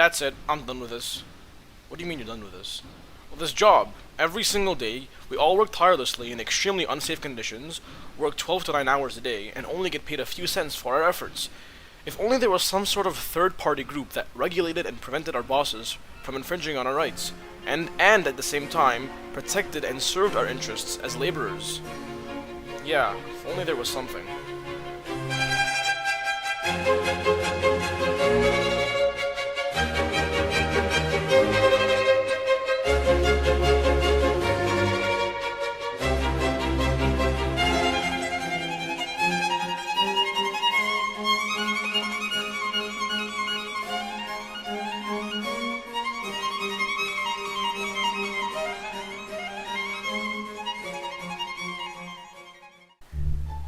That's it. I'm done with this. What do you mean you're done with this? Well, this job. Every single day, we all work tirelessly in extremely unsafe conditions, work 12 to 9 hours a day, and only get paid a few cents for our efforts. If only there was some sort of third-party group that regulated and prevented our bosses from infringing on our rights, and at the same time, protected and served our interests as laborers. Yeah, if only there was something.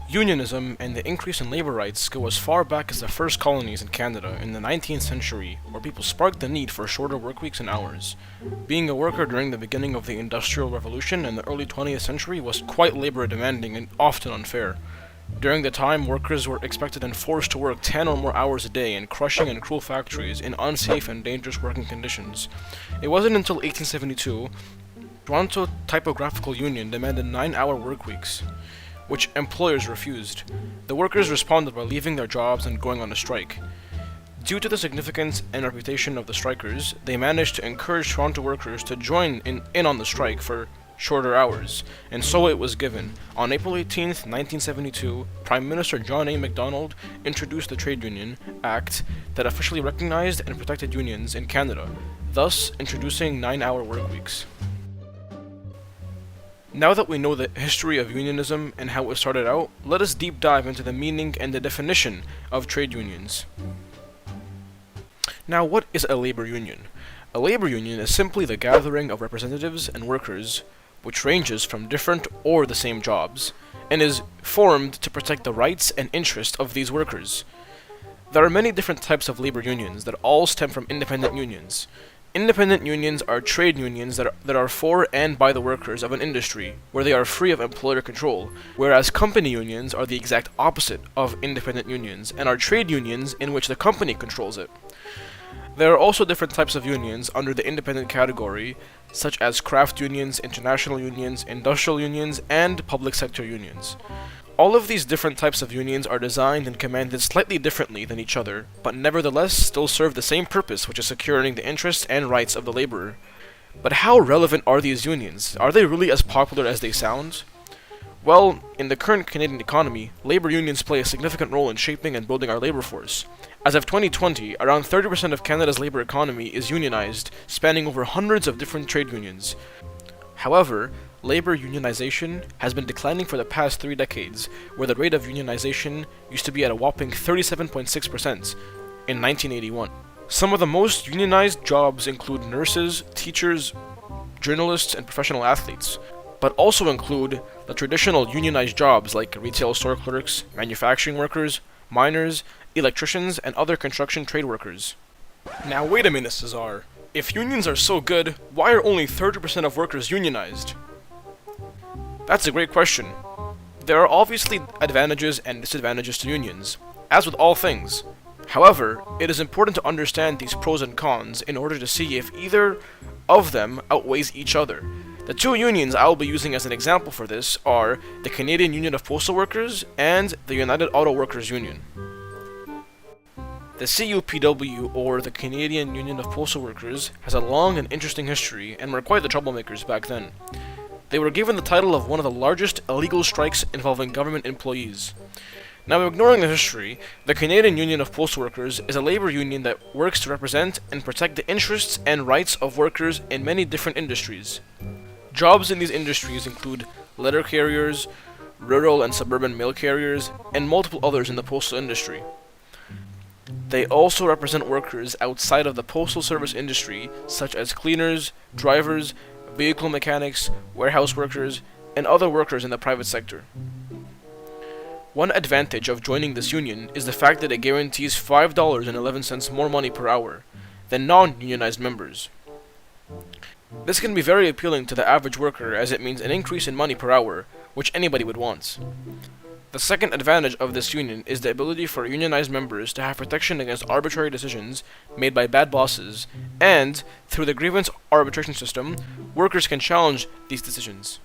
Unionism and the increase in labor rights go as far back as the first colonies in Canada in the 19th century, where people sparked the need for shorter work weeks and hours. Being a worker during the beginning of the Industrial Revolution in the early 20th century was quite labor demanding and often unfair. During the time, workers were expected and forced to work 10 or more hours a day in crushing and cruel factories in unsafe and dangerous working conditions. It wasn't until 1872, Toronto Typographical Union demanded 9-hour work weeks, which employers refused. The workers responded by leaving their jobs and going on a strike. Due to the significance and reputation of the strikers, they managed to encourage Toronto workers to join in on the strike for shorter hours, and so it was given. On April 18, 1972, Prime Minister John A. Macdonald introduced the Trade Union Act that officially recognized and protected unions in Canada, thus introducing 9-hour work weeks. Now that we know the history of unionism and how it started out, let us deep dive into the meaning and the definition of trade unions. Now, what is a labor union? A labor union is simply the gathering of representatives and workers, which ranges from different or the same jobs, and is formed to protect the rights and interests of these workers. There are many different types of labor unions that all stem from independent unions. Independent unions are trade unions that are for and by the workers of an industry, where they are free of employer control, whereas company unions are the exact opposite of independent unions, and are trade unions in which the company controls it. There are also different types of unions under the independent category, such as craft unions, international unions, industrial unions, and public sector unions. All of these different types of unions are designed and commanded slightly differently than each other, but nevertheless still serve the same purpose, which is securing the interests and rights of the laborer. But how relevant are these unions? Are they really as popular as they sound? Well, in the current Canadian economy, labor unions play a significant role in shaping and building our labor force. As of 2020, around 30% of Canada's labor economy is unionized, spanning over hundreds of different trade unions. However, labor unionization has been declining for the past 3 decades, where the rate of unionization used to be at a whopping 37.6% in 1981. Some of the most unionized jobs include nurses, teachers, journalists, and professional athletes, but also include the traditional unionized jobs like retail store clerks, manufacturing workers, miners, electricians, and other construction trade workers. Now wait a minute, Cesar. If unions are so good, why are only 30% of workers unionized? That's a great question. There are obviously advantages and disadvantages to unions, as with all things. However, it is important to understand these pros and cons in order to see if either of them outweighs each other. The two unions I will be using as an example for this are the Canadian Union of Postal Workers and the United Auto Workers Union. The CUPW, or the Canadian Union of Postal Workers, has a long and interesting history and were quite the troublemakers back then. They were given the title of one of the largest illegal strikes involving government employees. Now, ignoring the history, the Canadian Union of Postal Workers is a labor union that works to represent and protect the interests and rights of workers in many different industries. Jobs in these industries include letter carriers, rural and suburban mail carriers, and multiple others in the postal industry. They also represent workers outside of the postal service industry, such as cleaners, drivers, vehicle mechanics, warehouse workers, and other workers in the private sector. One advantage of joining this union is the fact that it guarantees $5.11 more money per hour than non-unionized members. This can be very appealing to the average worker as it means an increase in money per hour, which anybody would want. The second advantage of this union is the ability for unionized members to have protection against arbitrary decisions made by bad bosses, and, through the grievance arbitration system, workers can challenge these decisions.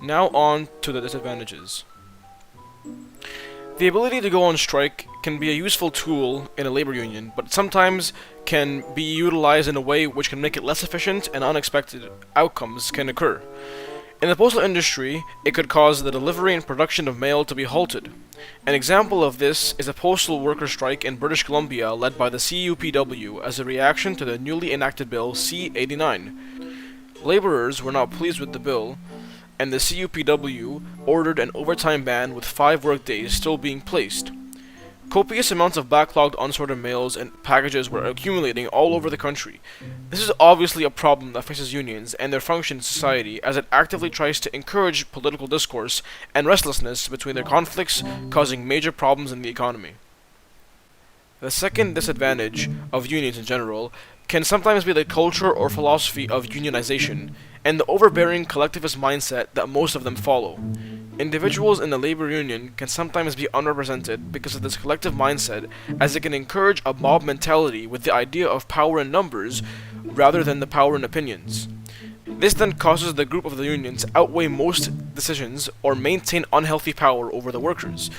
Now on to the disadvantages. The ability to go on strike can be a useful tool in a labor union, but sometimes can be utilized in a way which can make it less efficient and unexpected outcomes can occur. In the postal industry, it could cause the delivery and production of mail to be halted. An example of this is a postal worker strike in British Columbia led by the CUPW as a reaction to the newly enacted Bill C-89. Laborers were not pleased with the bill, and the CUPW ordered an overtime ban with 5 workdays still being placed. Copious amounts of backlogged unsorted mails and packages were accumulating all over the country. This is obviously a problem that faces unions and their function in society, as it actively tries to encourage political discourse and restlessness between their conflicts, causing major problems in the economy. The second disadvantage of unions in general can sometimes be the culture or philosophy of unionization, and the overbearing collectivist mindset that most of them follow. Individuals in the labor union can sometimes be unrepresented because of this collective mindset, as it can encourage a mob mentality with the idea of power in numbers rather than the power in opinions. This then causes the group of the union to outweigh most decisions or maintain unhealthy power over the workers.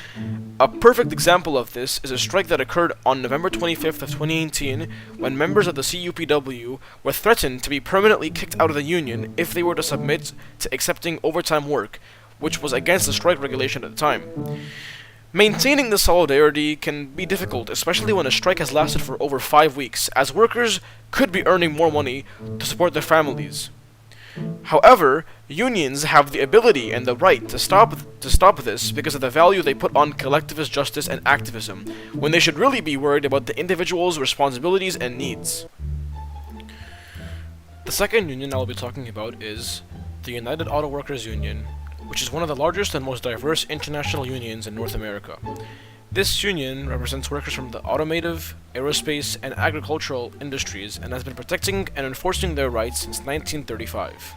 A perfect example of this is a strike that occurred on November 25th of 2018 when members of the CUPW were threatened to be permanently kicked out of the union if they were to submit to accepting overtime work, which was against the strike regulation at the time. Maintaining this solidarity can be difficult, especially when a strike has lasted for over 5 weeks, as workers could be earning more money to support their families. However, unions have the ability and the right to stop this because of the value they put on collectivist justice and activism, when they should really be worried about the individual's responsibilities and needs. The second union I will be talking about is the United Auto Workers Union, which is one of the largest and most diverse international unions in North America. This union represents workers from the automotive, aerospace, and agricultural industries and has been protecting and enforcing their rights since 1935.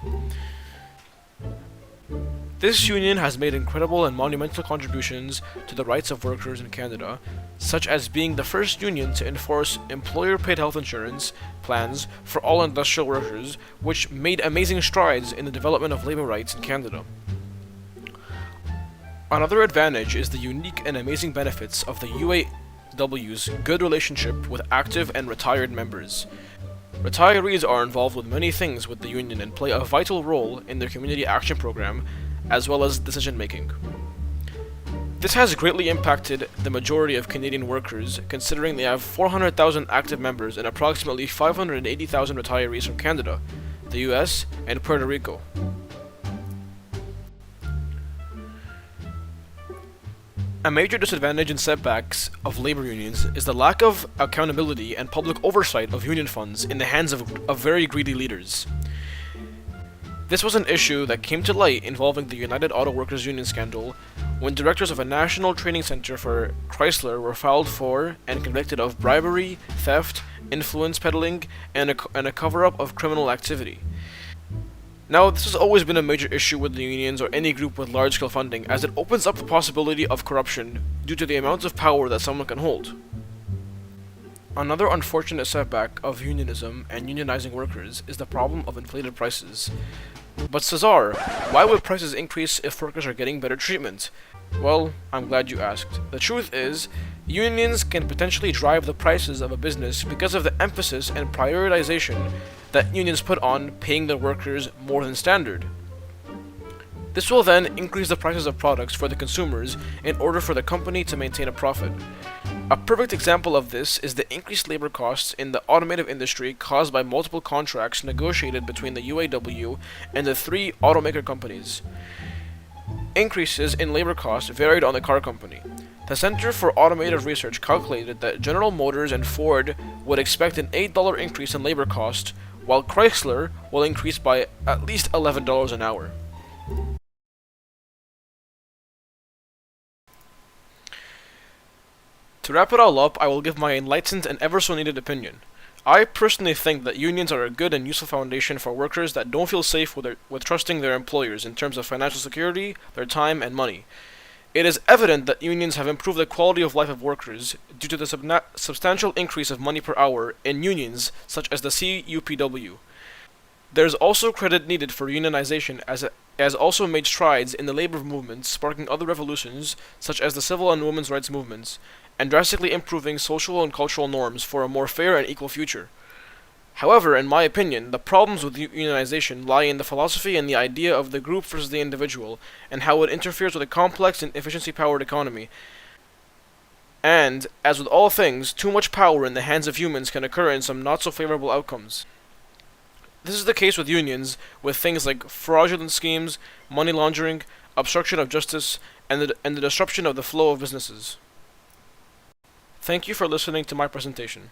This union has made incredible and monumental contributions to the rights of workers in Canada, such as being the first union to enforce employer-paid health insurance plans for all industrial workers, which made amazing strides in the development of labor rights in Canada. Another advantage is the unique and amazing benefits of the UAW's good relationship with active and retired members. Retirees are involved with many things with the union and play a vital role in their community action program, as well as decision making. This has greatly impacted the majority of Canadian workers, considering they have 400,000 active members and approximately 580,000 retirees from Canada, the US, and Puerto Rico. A major disadvantage and setbacks of labor unions is the lack of accountability and public oversight of union funds in the hands of very greedy leaders. This was an issue that came to light involving the United Auto Workers Union scandal, when directors of a national training center for Chrysler were filed for and convicted of bribery, theft, influence peddling, and a cover-up of criminal activity. Now, this has always been a major issue with the unions or any group with large-scale funding, as it opens up the possibility of corruption due to the amounts of power that someone can hold. Another unfortunate setback of unionism and unionizing workers is the problem of inflated prices. But Cesar, why would prices increase if workers are getting better treatment? Well, I'm glad you asked. The truth is, unions can potentially drive the prices of a business because of the emphasis and prioritization that unions put on paying their workers more than standard. This will then increase the prices of products for the consumers in order for the company to maintain a profit. A perfect example of this is the increased labor costs in the automotive industry caused by multiple contracts negotiated between the UAW and the 3 automaker companies. Increases in labor costs varied on the car company. The Center for Automotive Research calculated that General Motors and Ford would expect an $8 increase in labor cost, while Chrysler will increase by at least $11 an hour. To wrap it all up, I will give my enlightened and ever so needed opinion. I personally think that unions are a good and useful foundation for workers that don't feel safe with trusting their employers in terms of financial security, their time, and money. It is evident that unions have improved the quality of life of workers due to the substantial increase of money per hour in unions such as the CUPW. There is also credit needed for unionization as it has also made strides in the labor movement, sparking other revolutions such as the civil and women's rights movements, and drastically improving social and cultural norms for a more fair and equal future. However, in my opinion, the problems with unionization lie in the philosophy and the idea of the group versus the individual, and how it interferes with a complex and efficiency-powered economy. And, as with all things, too much power in the hands of humans can occur in some not-so-favorable outcomes. This is the case with unions, with things like fraudulent schemes, money laundering, obstruction of justice, and the disruption of the flow of businesses. Thank you for listening to my presentation.